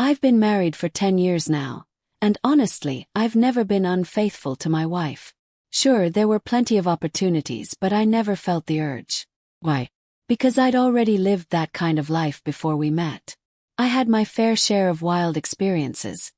I've been married for 10 years now, and honestly, I've never been unfaithful to my wife. Sure, there were plenty of opportunities, but I never felt the urge. Why? Because I'd already lived that kind of life before we met. I had my fair share of wild experiences.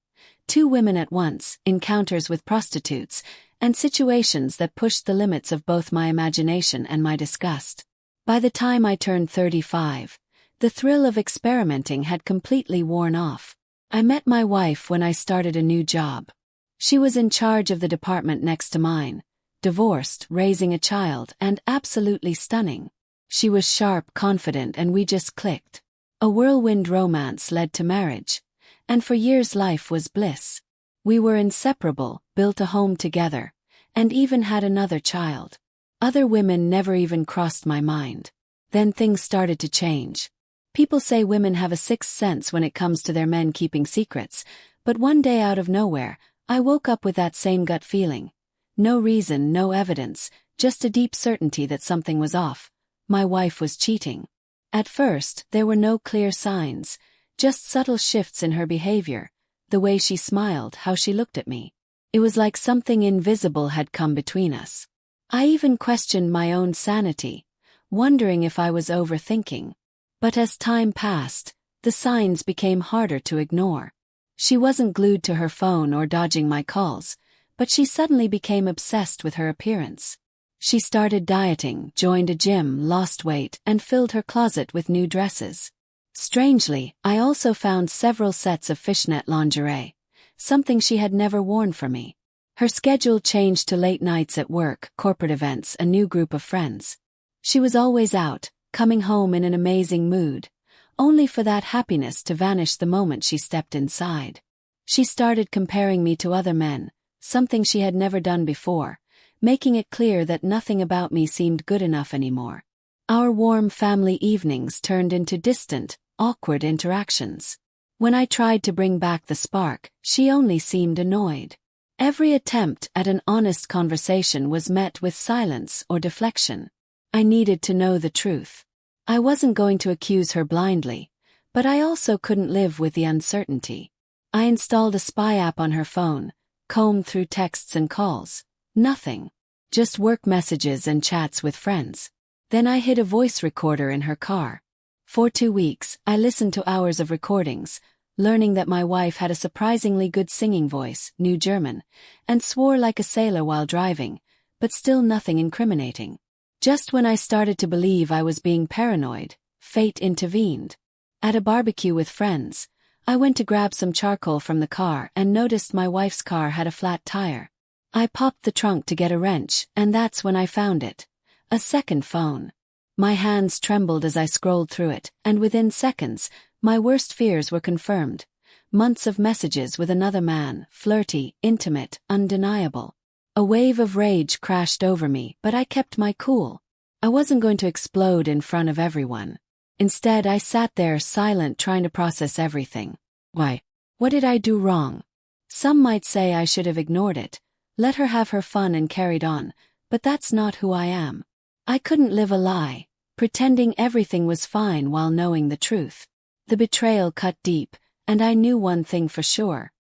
2 women at once, encounters with prostitutes, and situations that pushed the limits of both my imagination and my disgust. By the time I turned 35, the thrill of experimenting had completely worn off. I met my wife when I started a new job. She was in charge of the department next to mine, divorced, raising a child, and absolutely stunning. She was sharp, confident, and we just clicked. A whirlwind romance led to marriage, and for years life was bliss. We were inseparable, built a home together, and even had another child. Other women never even crossed my mind. Then things started to change. People say women have a sixth sense when it comes to their men keeping secrets, but one day out of nowhere, I woke up with that same gut feeling. No reason, no evidence, just a deep certainty that something was off. My wife was cheating. At first, there were no clear signs, just subtle shifts in her behavior, the way she smiled, how she looked at me. It was like something invisible had come between us. I even questioned my own sanity, wondering if I was overthinking. But as time passed, the signs became harder to ignore. She wasn't glued to her phone or dodging my calls, but she suddenly became obsessed with her appearance. She started dieting, joined a gym, lost weight, and filled her closet with new dresses. Strangely, I also found several sets of fishnet lingerie, something she had never worn for me. Her schedule changed to late nights at work, corporate events, a new group of friends. She was always out, coming home in an amazing mood, only for that happiness to vanish the moment she stepped inside. She started comparing me to other men, something she had never done before, making it clear that nothing about me seemed good enough anymore. Our warm family evenings turned into distant, awkward interactions. When I tried to bring back the spark, she only seemed annoyed. Every attempt at an honest conversation was met with silence or deflection. I needed to know the truth. I wasn't going to accuse her blindly, but I also couldn't live with the uncertainty. I installed a spy app on her phone, combed through texts and calls. Nothing. Just work messages and chats with friends. Then I hid a voice recorder in her car. For 2 weeks, I listened to hours of recordings, learning that my wife had a surprisingly good singing voice, knew German, and swore like a sailor while driving, but still nothing incriminating. Just when I started to believe I was being paranoid, fate intervened. At a barbecue with friends, I went to grab some charcoal from the car and noticed my wife's car had a flat tire. I popped the trunk to get a wrench, and that's when I found it. A second phone. My hands trembled as I scrolled through it, and within seconds, my worst fears were confirmed. Months of messages with another man, flirty, intimate, undeniable. A wave of rage crashed over me, but I kept my cool. I wasn't going to explode in front of everyone. Instead, I sat there silent, trying to process everything. Why? What did I do wrong? Some might say I should have ignored it, let her have her fun and carried on, but that's not who I am. I couldn't live a lie, pretending everything was fine while knowing the truth. The betrayal cut deep, and I knew one thing for sure.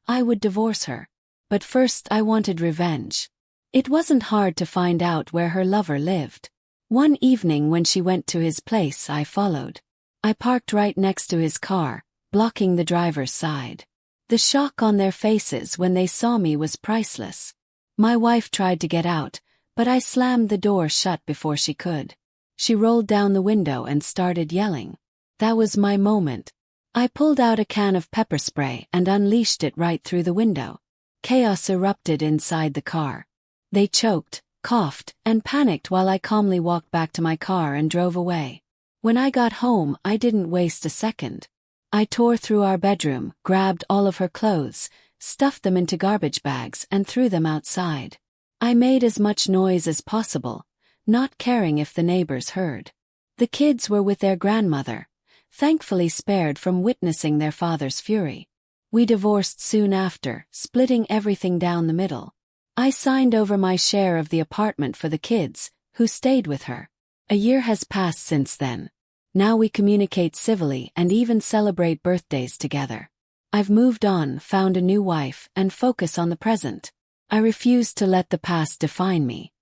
I would divorce her. But first I wanted revenge. It wasn't hard to find out where her lover lived. One evening when she went to his place, I followed. I parked right next to his car, blocking the driver's side. The shock on their faces when they saw me was priceless. My wife tried to get out, but I slammed the door shut before she could. She rolled down the window and started yelling. That was my moment. I pulled out a can of pepper spray and unleashed it right through the window. Chaos erupted inside the car. They choked, coughed, and panicked while I calmly walked back to my car and drove away. When I got home, I didn't waste a second. I tore through our bedroom, grabbed all of her clothes, stuffed them into garbage bags, and threw them outside. I made as much noise as possible, not caring if the neighbors heard. The kids were with their grandmother, thankfully spared from witnessing their father's fury. We divorced soon after, splitting everything down the middle. I signed over my share of the apartment for the kids, who stayed with her. A year has passed since then. Now we communicate civilly and even celebrate birthdays together. I've moved on, found a new wife, and focus on the present. I refuse to let the past define me.